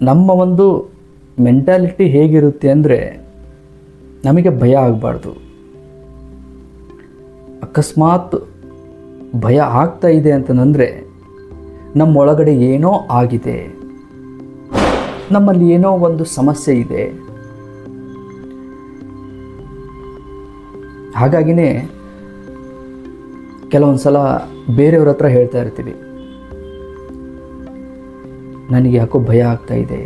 ನಮ್ಮ ಒಂದು ಮೆಂಟ್ಯಾಲಿಟಿ ಹೇಗಿರುತ್ತೆ ಅಂದರೆ, ನಮಗೆ ಭಯ ಆಗಬಾರ್ದು. ಅಕಸ್ಮಾತ್ ಭಯ ಆಗ್ತಾ ಇದೆ ಅಂತಂದರೆ ನಮ್ಮೊಳಗಡೆ ಏನೋ ಆಗಿದೆ, ನಮ್ಮಲ್ಲಿ ಏನೋ ಒಂದು ಸಮಸ್ಯೆ ಇದೆ. ಹಾಗಾಗಿನೇ ಕೆಲವೊಂದು ಸಲ ಬೇರೆಯವ್ರ ಹತ್ರ ಹೇಳ್ತಾ ಇರ್ತೀವಿ, ನನಗೆ ಯಾಕೋ ಭಯ ಆಗ್ತಾ ಇದೆ.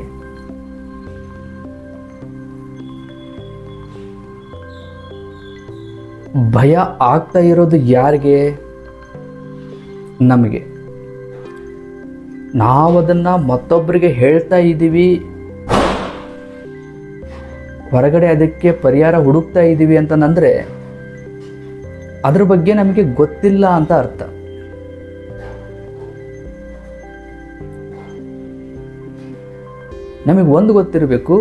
ಭಯ ಆಗ್ತಾ ಇರೋದು ಯಾರಿಗೆ? ನಮಗೆ. ನಾವದನ್ನು ಮತ್ತೊಬ್ಬರಿಗೆ ಹೇಳ್ತಾ ಇದ್ದೀವಿ, ಹೊರಗಡೆ ಅದಕ್ಕೆ ಪರಿಹಾರ ಹುಡುಕ್ತಾ ಇದ್ದೀವಿ ಅಂತಂದರೆ ಅದ್ರ ಬಗ್ಗೆ ನಮಗೆ ಗೊತ್ತಿಲ್ಲ ಅಂತ ಅರ್ಥ. ನಮಗೆ ಒಂದು ಗೊತ್ತಿರಬೇಕು,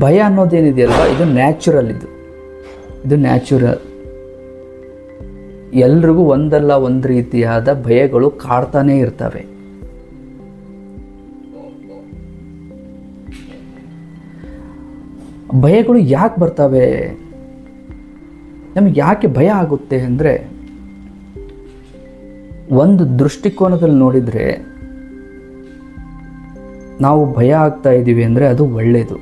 ಭಯ ಅನ್ನೋದೇನಿದೆಯಲ್ವ, ಇದು ನ್ಯಾಚುರಲ್. ಇದು ನ್ಯಾಚುರಲ್. ಎಲ್ರಿಗೂ ಒಂದಲ್ಲ ಒಂದು ರೀತಿಯಾದ ಭಯಗಳು ಕಾಡ್ತಾನೇ ಇರ್ತವೆ. ಭಯಗಳು ಯಾಕೆ ಬರ್ತವೆ? ನಮಗೆ ಯಾಕೆ ಭಯ ಆಗುತ್ತೆ ಅಂದರೆ, ಒಂದು ದೃಷ್ಟಿಕೋನದಲ್ಲಿ ನೋಡಿದರೆ ನಾವು ಭಯ ಆಗ್ತಾ ಇದ್ದೀವಿ ಅಂದರೆ ಅದು ಒಳ್ಳೆಯದು.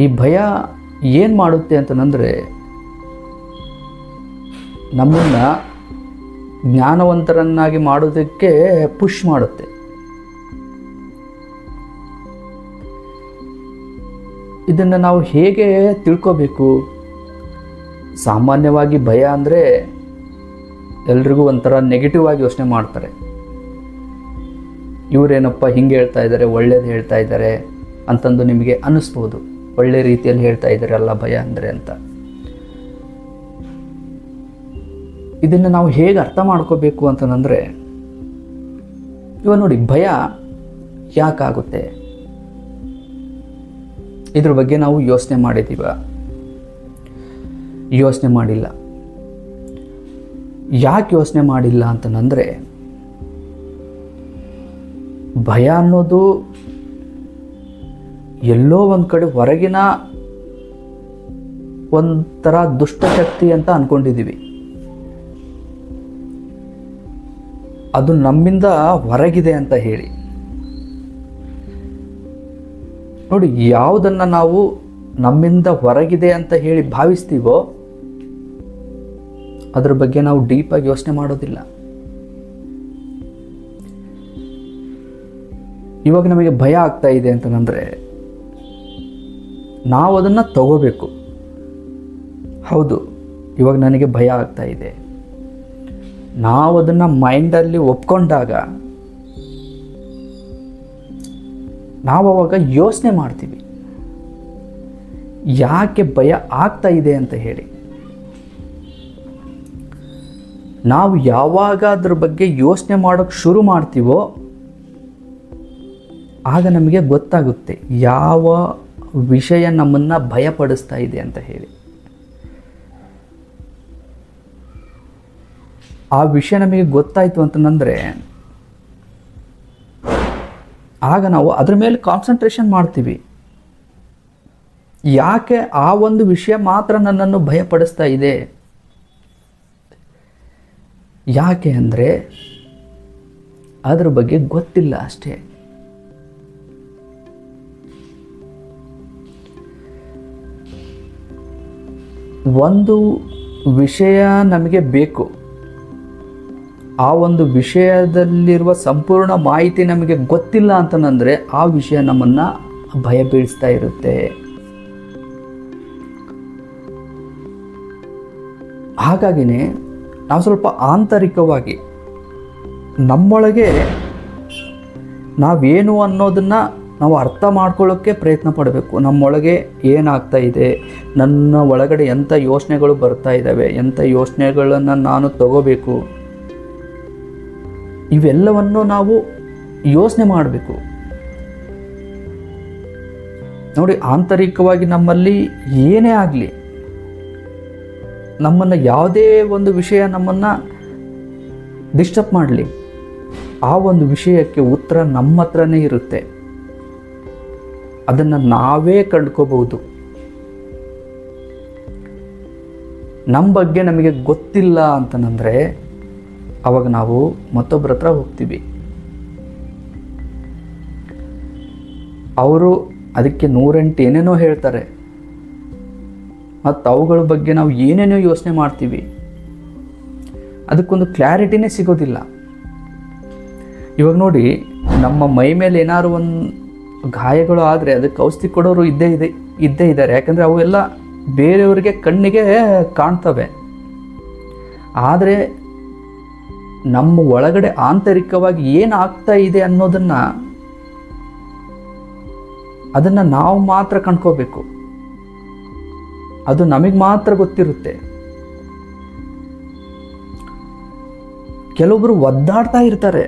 ಈ ಭಯ ಏನು ಮಾಡುತ್ತೆ ಅಂತಂದರೆ, ನಮ್ಮನ್ನು ಜ್ಞಾನವಂತರನ್ನಾಗಿ ಮಾಡೋದಕ್ಕೆ ಪುಷ್ ಮಾಡುತ್ತೆ. ಇದನ್ನು ನಾವು ಹೇಗೆ ತಿಳ್ಕೋಬೇಕು? ಸಾಮಾನ್ಯವಾಗಿ ಭಯ ಅಂದರೆ ಎಲ್ರಿಗೂ ಒಂಥರ ನೆಗೆಟಿವ್ ಆಗಿ ಯೋಚನೆ ಮಾಡ್ತಾರೆ. ಇವರೇನಪ್ಪ ಹಿಂಗೆ ಹೇಳ್ತಾ ಇದ್ದಾರೆ, ಒಳ್ಳೇದು ಹೇಳ್ತಾ ಇದ್ದಾರೆ ಅಂತಂದು ನಿಮಗೆ ಅನ್ನಿಸ್ಬೋದು. ಒಳ್ಳೆ ರೀತಿಯಲ್ಲಿ ಹೇಳ್ತಾ ಇದ್ದಾರೆ ಅಲ್ಲ ಭಯ ಅಂದರೆ ಅಂತ. ಇದನ್ನು ನಾವು ಹೇಗೆ ಅರ್ಥ ಮಾಡ್ಕೋಬೇಕು ಅಂತಂದರೆ, ಇವಾಗ ನೋಡಿ, ಭಯ ಯಾಕಾಗುತ್ತೆ? ಇದ್ರ ಬಗ್ಗೆ ನಾವು ಯೋಚನೆ ಮಾಡಿದ್ದೀವ? ಯೋಚನೆ ಮಾಡಿಲ್ಲ. ಯಾಕೆ ಯೋಚನೆ ಮಾಡಿಲ್ಲ ಅಂತಂದರೆ, ಭಯ ಅನ್ನೋದು ಎಲ್ಲೋ ಒಂದು ಕಡೆ ಹೊರಗಿನ ಒಂಥರ ದುಷ್ಟಶಕ್ತಿ ಅಂತ ಅಂದ್ಕೊಂಡಿದ್ದೀವಿ. ಅದು ನಮ್ಮಿಂದ ಹೊರಗಿದೆ ಅಂತ ಹೇಳಿ. ನೋಡಿ, ಯಾವುದನ್ನು ನಾವು ನಮ್ಮಿಂದ ಹೊರಗಿದೆ ಅಂತ ಹೇಳಿ ಭಾವಿಸ್ತೀವೋ ಅದ್ರ ಬಗ್ಗೆ ನಾವು ಡೀಪಾಗಿ ಯೋಚನೆ ಮಾಡೋದಿಲ್ಲ. ಇವಾಗ ನಮಗೆ ಭಯ ಆಗ್ತಾ ಇದೆ ಅಂತಂದರೆ ನಾವು ಅದನ್ನು ತಗೋಬೇಕು. ಹೌದು, ಇವಾಗ ನನಗೆ ಭಯ ಆಗ್ತಾ ಇದೆ. ನಾವು ಅದನ್ನು ಮೈಂಡಲ್ಲಿ ಒಪ್ಕೊಂಡಾಗ ನಾವು ಅವಾಗ ಯೋಚನೆ ಮಾಡ್ತೀವಿ, ಯಾಕೆ ಭಯ ಆಗ್ತಾ ಇದೆ ಅಂತ ಹೇಳಿ. ನಾವು ಯಾವಾಗ ಅದ್ರ ಬಗ್ಗೆ ಯೋಚನೆ ಮಾಡೋಕ್ಕೆ ಶುರು ಮಾಡ್ತೀವೋ ಆಗ ನಮಗೆ ಗೊತ್ತಾಗುತ್ತೆ ಯಾವ ವಿಷಯ ನಮ್ಮನ್ನು ಭಯಪಡಿಸ್ತಾ ಇದೆ ಅಂತ ಹೇಳಿ. ಆ ವಿಷಯ ನಮಗೆ ಗೊತ್ತಾಯಿತು ಅಂತಂದರೆ ಆಗ ನಾವು ಅದ್ರ ಮೇಲೆ ಕಾನ್ಸಂಟ್ರೇಷನ್ ಮಾಡ್ತೀವಿ. ಯಾಕೆ ಆ ಒಂದು ವಿಷಯ ಮಾತ್ರ ನನ್ನನ್ನು ಭಯಪಡಿಸ್ತಾ ಇದೆ? ಯಾಕೆ ಅಂದರೆ ಅದ್ರ ಬಗ್ಗೆ ಗೊತ್ತಿಲ್ಲ ಅಷ್ಟೇ. ಒಂದು ವಿಷಯ ನಮಗೆ ಬೇಕು, ಆ ಒಂದು ವಿಷಯದಲ್ಲಿರುವ ಸಂಪೂರ್ಣ ಮಾಹಿತಿ ನಮಗೆ ಗೊತ್ತಿಲ್ಲ ಅಂತಂದರೆ ಆ ವಿಷಯ ನಮ್ಮನ್ನು ಭಯ ಬೀಳಿಸ್ತಾ ಇರುತ್ತೆ. ಹಾಗಾಗಿನೇ ನಾವು ಸ್ವಲ್ಪ ಆಂತರಿಕವಾಗಿ ನಮ್ಮೊಳಗೆ ನಾವೇನು ಅನ್ನೋದನ್ನು ನಾವು ಅರ್ಥ ಮಾಡ್ಕೊಳ್ಳೋಕ್ಕೆ ಪ್ರಯತ್ನ ಪಡಬೇಕು. ನಮ್ಮೊಳಗೆ ಏನಾಗ್ತಾ ಇದೆ, ನನ್ನ ಒಳಗಡೆ ಎಂಥ ಯೋಚನೆಗಳು ಬರ್ತಾ ಇದ್ದಾವೆ, ಎಂಥ ಯೋಚನೆಗಳನ್ನು ನಾನು ತಗೋಬೇಕು, ಇವೆಲ್ಲವನ್ನು ನಾವು ಯೋಚನೆ ಮಾಡಬೇಕು. ನೋಡಿ, ಆಂತರಿಕವಾಗಿ ನಮ್ಮಲ್ಲಿ ಏನೇ ಆಗಲಿ, ನಮ್ಮನ್ನು ಯಾವುದೇ ಒಂದು ವಿಷಯ ನಮ್ಮನ್ನು ಡಿಸ್ಟರ್ಬ್ ಮಾಡಲಿ, ಆ ಒಂದು ವಿಷಯಕ್ಕೆ ಉತ್ತರ ನಮ್ಮ ಹತ್ರನೇ ಇರುತ್ತೆ. ಅದನ್ನು ನಾವೇ ಕಂಡ್ಕೋಬಹುದು. ನಮ್ಮ ಬಗ್ಗೆ ನಮಗೆ ಗೊತ್ತಿಲ್ಲ ಅಂತಂದರೆ ಅವಾಗ ನಾವು ಮತ್ತೊಬ್ಬರ ಹತ್ರ ಹೋಗ್ತೀವಿ. ಅವರು ಅದಕ್ಕೆ 108 ಏನೇನೋ ಹೇಳ್ತಾರೆ, ಮತ್ತು ಅವುಗಳ ಬಗ್ಗೆ ನಾವು ಏನೇನೋ ಯೋಚನೆ ಮಾಡ್ತೀವಿ. ಅದಕ್ಕೊಂದು ಕ್ಲಾರಿಟಿನೇ ಸಿಗೋದಿಲ್ಲ. ಇವಾಗ ನೋಡಿ, ನಮ್ಮ ಮೈ ಮೇಲೆ ಏನಾದ್ರು ಒಂದು ಗಾಯಗಳು ಆದರೆ ಅದಕ್ಕೆ ಔಷಧಿ ಕೊಡೋರು ಇದ್ದೇ ಇದ್ದಾರೆ. ಯಾಕಂದರೆ ಅವೆಲ್ಲ ಬೇರೆಯವರಿಗೆ ಕಣ್ಣಿಗೆ ಕಾಣ್ತವೆ. ಆದರೆ ನಮ್ಮ ಒಳಗಡೆ ಆಂತರಿಕವಾಗಿ ಏನಾಗ್ತಾ ಇದೆ ಅದನ್ನು ನಾವು ಮಾತ್ರ ಕಂಡ್ಕೋಬೇಕು. ಅದು ನಮಗೆ ಮಾತ್ರ ಗೊತ್ತಿರುತ್ತೆ. ಕೆಲವೊಬ್ಬರು ಒದ್ದಾಡ್ತಾ ಇರ್ತಾರೆ,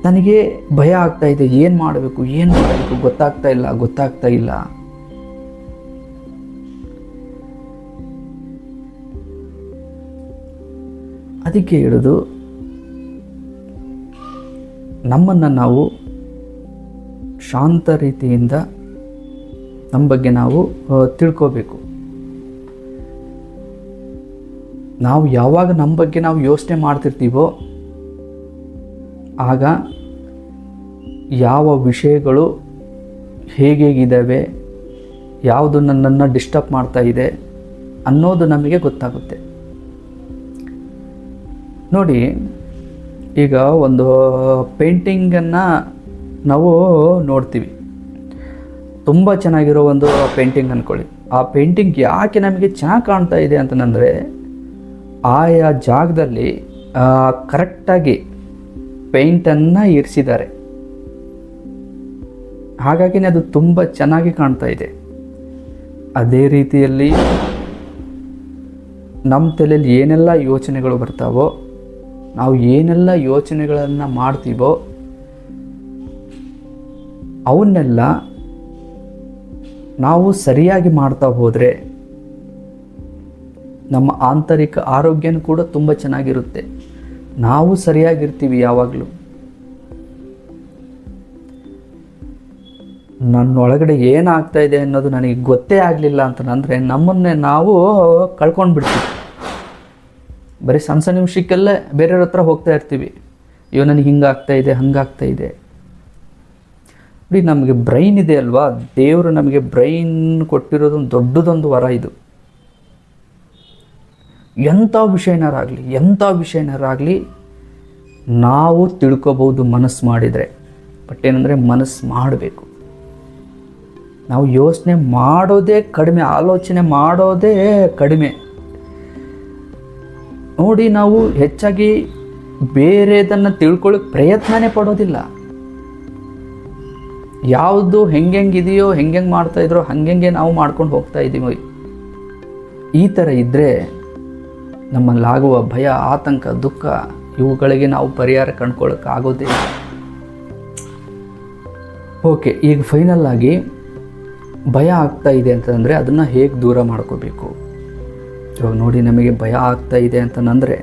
ನನಗೆ ಭಯ ಆಗ್ತಾ ಇದೆ, ಏನು ಮಾಡಬೇಕು ಗೊತ್ತಾಗ್ತಾ ಇಲ್ಲ. ಅದಕ್ಕೆ ಹೇಳೋದು, ನಮ್ಮನ್ನು ನಾವು ಶಾಂತ ರೀತಿಯಿಂದ ನಮ್ಮ ಬಗ್ಗೆ ನಾವು ತಿಳ್ಕೋಬೇಕು. ನಾವು ಯಾವಾಗ ನಮ್ಮ ಬಗ್ಗೆ ನಾವು ಯೋಚನೆ ಮಾಡ್ತಿರ್ತೀವೋ ಆಗ ಯಾವ ವಿಷಯಗಳು ಹೇಗಿದ್ದಾವೆ, ಯಾವುದು ನನ್ನನ್ನು ಡಿಸ್ಟರ್ಬ್ ಮಾಡ್ತಾ ಇದೆ ಅನ್ನೋದು ನಮಗೆ ಗೊತ್ತಾಗುತ್ತೆ. ನೋಡಿ, ಈಗ ಒಂದು ಪೇಂಟಿಂಗನ್ನು ನಾವು ನೋಡ್ತೀವಿ, ತುಂಬ ಚೆನ್ನಾಗಿರೋ ಒಂದು ಪೇಂಟಿಂಗ್ ಅಂದ್ಕೊಳ್ಳಿ. ಆ ಪೇಂಟಿಂಗ್ ಯಾಕೆ ನಮಗೆ ಚೆನ್ನಾಗಿ ಕಾಣ್ತಾ ಇದೆ ಅಂತಂದರೆ, ಆಯಾ ಜಾಗದಲ್ಲಿ ಕರೆಕ್ಟಾಗಿ ಪೇಂಟನ್ನು ಇರಿಸಿದ್ದಾರೆ. ಹಾಗಾಗಿ ಅದು ತುಂಬ ಚೆನ್ನಾಗಿ ಕಾಣ್ತಾ ಇದೆ. ಅದೇ ರೀತಿಯಲ್ಲಿ ನಮ್ಮ ತಲೆಯಲ್ಲಿ ಏನೆಲ್ಲ ಯೋಚನೆಗಳು ಬರ್ತಾವೋ, ನಾವು ಏನೆಲ್ಲ ಯೋಚನೆಗಳನ್ನು ಮಾಡ್ತೀವೋ ಅವನ್ನೆಲ್ಲ ನಾವು ಸರಿಯಾಗಿ ಮಾಡ್ತಾ ಹೋದರೆ ನಮ್ಮ ಆಂತರಿಕ ಆರೋಗ್ಯನೂ ಕೂಡ ತುಂಬ ಚೆನ್ನಾಗಿರುತ್ತೆ. ನಾವು ಸರಿಯಾಗಿರ್ತೀವಿ ಯಾವಾಗಲೂ. ನನ್ನೊಳಗಡೆ ಏನಾಗ್ತಾ ಇದೆ ಅನ್ನೋದು ನನಗೆ ಗೊತ್ತೇ ಆಗಲಿಲ್ಲ ಅಂತಂದರೆ ನಮ್ಮನ್ನೇ ನಾವು ಕಳ್ಕೊಂಡು ಬಿಡ್ತೀವಿ. ಬರೀ ಸಣ್ಣ ಸಣ್ಣ ವಿಷಯಕ್ಕೆಲ್ಲ ಬೇರೆಯವ್ರ ಹತ್ರ ಹೋಗ್ತಾ ಇರ್ತೀವಿ, ಅಯ್ಯೋ ನನಗೆ ಹಿಂಗಾಗ್ತಾ ಇದೆ, ಹಂಗಾಗ್ತಾ ಇದೆ. ನೋಡಿ, ನಮಗೆ ಬ್ರೈನ್ ಇದೆ ಅಲ್ವಾ, ದೇವರು ನಮಗೆ ಬ್ರೈನ್ ಕೊಟ್ಟಿರೋದು ದೊಡ್ಡದೊಂದು ವರ. ಇದು ಎಂಥ ವಿಷಯನಾರಾಗಲಿ ನಾವು ತಿಳ್ಕೊಬೋದು ಮನಸ್ಸು ಮಾಡಿದರೆ. ಬಟ್ ಏನಂದರೆ ಮನಸ್ಸು ಮಾಡಬೇಕು. ನಾವು ಯೋಚನೆ ಮಾಡೋದೇ ಕಡಿಮೆ, ಆಲೋಚನೆ ಮಾಡೋದೇ ಕಡಿಮೆ. ನೋಡಿ, ನಾವು ಹೆಚ್ಚಾಗಿ ಬೇರೆದನ್ನು ತಿಳ್ಕೊಳ್ಳೋಕೆ ಪ್ರಯತ್ನನೇ ಪಡೋದಿಲ್ಲ. ಯಾವುದು ಹೆಂಗೆಂಗಿದೆಯೋ, ಹೆಂಗೆ ಮಾಡ್ತಾಯಿದ್ರೋ ಹಂಗೆ ನಾವು ಮಾಡ್ಕೊಂಡು ಹೋಗ್ತಾ ಇದ್ದೀವಿ. ಈ ಥರ ಇದ್ದರೆ ನಮ್ಮಲ್ಲಾಗುವ ಭಯ, ಆತಂಕ, ದುಃಖ ಇವುಗಳಿಗೆ ನಾವು ಪರಿಹಾರ ಕಂಡುಕೊಳ್ಳೋಕ್ಕಾಗೋದೇ. ಓಕೆ, ಈಗ ಫೈನಲ್ ಆಗಿ ಭಯ ಆಗ್ತಾ ಇದೆ ಅಂತಂದರೆ ಅದನ್ನು ಹೇಗೆ ದೂರ ಮಾಡ್ಕೋಬೇಕು? ಇವಾಗ ನೋಡಿ, ನಮಗೆ ಭಯ ಆಗ್ತಾ ಇದೆ ಅಂತಂದರೆ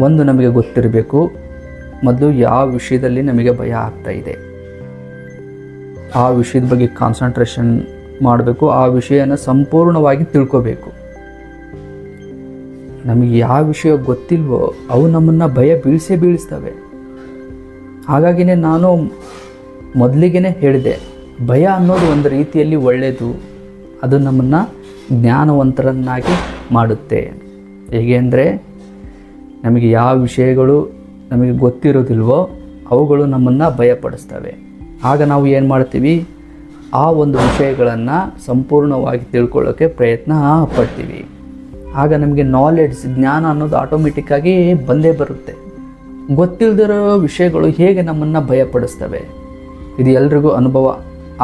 ಒಂದು ನಮಗೆ ಗೊತ್ತಿರಬೇಕು, ಮೊದಲು ಯಾವ ವಿಷಯದಲ್ಲಿ ನಮಗೆ ಭಯ ಆಗ್ತಾ ಇದೆ ಆ ವಿಷಯದ ಬಗ್ಗೆ ಕಾನ್ಸಂಟ್ರೇಷನ್ ಮಾಡಬೇಕು. ಆ ವಿಷಯನ ಸಂಪೂರ್ಣವಾಗಿ ತಿಳ್ಕೋಬೇಕು. ನಮಗೆ ಯಾವ ವಿಷಯ ಗೊತ್ತಿಲ್ವೋ ಅವು ನಮ್ಮನ್ನು ಭಯ ಬೀಳಿಸ್ತವೆ. ಹಾಗಾಗಿನೇ ನಾನು ಮೊದಲಿಗೆ ಹೇಳಿದೆ, ಭಯ ಅನ್ನೋದು ಒಂದು ರೀತಿಯಲ್ಲಿ ಒಳ್ಳೆಯದು. ಅದು ನಮ್ಮನ್ನು ಜ್ಞಾನವಂತರನ್ನಾಗಿ ಮಾಡುತ್ತೆ. ಹೇಗೆ ಅಂದರೆ, ನಮಗೆ ಯಾವ ವಿಷಯಗಳು ನಮಗೆ ಗೊತ್ತಿರೋದಿಲ್ವೋ ಅವುಗಳು ನಮ್ಮನ್ನು ಭಯಪಡಿಸ್ತವೆ. ಆಗ ನಾವು ಏನು ಮಾಡ್ತೀವಿ, ಆ ಒಂದು ವಿಷಯಗಳನ್ನು ಸಂಪೂರ್ಣವಾಗಿ ತಿಳ್ಕೊಳ್ಳೋಕ್ಕೆ ಪ್ರಯತ್ನ ಪಡ್ತೀವಿ. ಆಗ ನಮಗೆ ನಾಲೆಡ್ಜ್, ಜ್ಞಾನ ಅನ್ನೋದು ಆಟೋಮೆಟಿಕ್ಕಾಗಿ ಬಂದೇ ಬರುತ್ತೆ. ಗೊತ್ತಿಲ್ಲದಿರೋ ವಿಷಯಗಳು ಹೇಗೆ ನಮ್ಮನ್ನು ಭಯಪಡಿಸ್ತವೆ, ಇದು ಎಲ್ರಿಗೂ ಅನುಭವ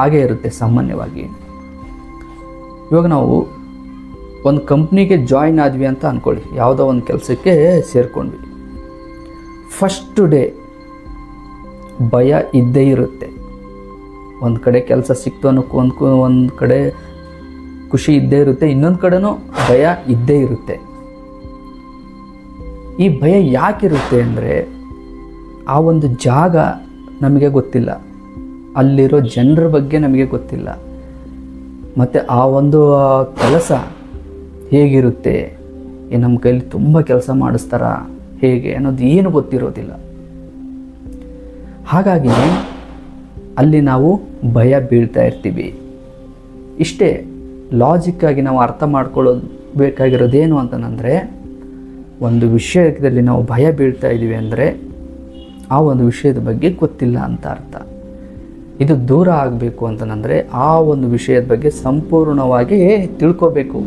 ಆಗೇ ಇರುತ್ತೆ ಸಾಮಾನ್ಯವಾಗಿ. ಇವಾಗ ನಾವು ಒಂದು ಕಂಪ್ನಿಗೆ ಜಾಯಿನ್ ಆದ್ವಿ ಅಂತ ಅಂದ್ಕೊಳ್ಳಿ, ಯಾವುದೋ ಒಂದು ಕೆಲಸಕ್ಕೆ ಸೇರಿಕೊಂಡ್ವಿ. ಫಸ್ಟ್ ಡೇ ಭಯ ಇದ್ದೇ ಇರುತ್ತೆ. ಒಂದು ಕಡೆ ಕೆಲಸ ಸಿಕ್ತು ಅನ್ನೋಕ್ಕೂ ಒಂದು ಕಡೆ ಖುಷಿ ಇದ್ದೇ ಇರುತ್ತೆ, ಇನ್ನೊಂದು ಕಡೆನೂ ಭಯ ಇದ್ದೇ ಇರುತ್ತೆ. ಈ ಭಯ ಯಾಕಿರುತ್ತೆ ಅಂದರೆ ಆ ಒಂದು ಜಾಗ ನಮಗೆ ಗೊತ್ತಿಲ್ಲ, ಅಲ್ಲಿರೋ ಜನರ ಬಗ್ಗೆ ನಮಗೆ ಗೊತ್ತಿಲ್ಲ, ಮತ್ತು ಆ ಒಂದು ಕೆಲಸ ಹೇಗಿರುತ್ತೆ, ನಮ್ಮ ಕೈಲಿ ತುಂಬ ಕೆಲಸ ಮಾಡಿಸ್ತಾರ ಹೇಗೆ ಅನ್ನೋದು ಏನು ಗೊತ್ತಿರೋದಿಲ್ಲ. ಹಾಗಾಗಿ ಅಲ್ಲಿ ನಾವು ಭಯ ಬೀಳ್ತಾ ಇರ್ತೀವಿ. ಇಷ್ಟೇ ಲಾಜಿಕ್ಕಾಗಿ ನಾವು ಅರ್ಥ ಮಾಡ್ಕೊಳ್ಳೋದು ಬೇಕಾಗಿರೋದೇನು ಅಂತಂದರೆ, ಒಂದು ವಿಷಯದಲ್ಲಿ ನಾವು ಭಯ ಬೀಳ್ತಾ ಇದ್ದೀವಿ ಅಂದರೆ ಆ ಒಂದು ವಿಷಯದ ಬಗ್ಗೆ ಗೊತ್ತಿಲ್ಲ ಅಂತ ಅರ್ಥ. ಇದು ದೂರ ಆಗಬೇಕು ಅಂತಂದರೆ ಆ ಒಂದು ವಿಷಯದ ಬಗ್ಗೆ ಸಂಪೂರ್ಣವಾಗಿ ತಿಳ್ಕೋಬೇಕು.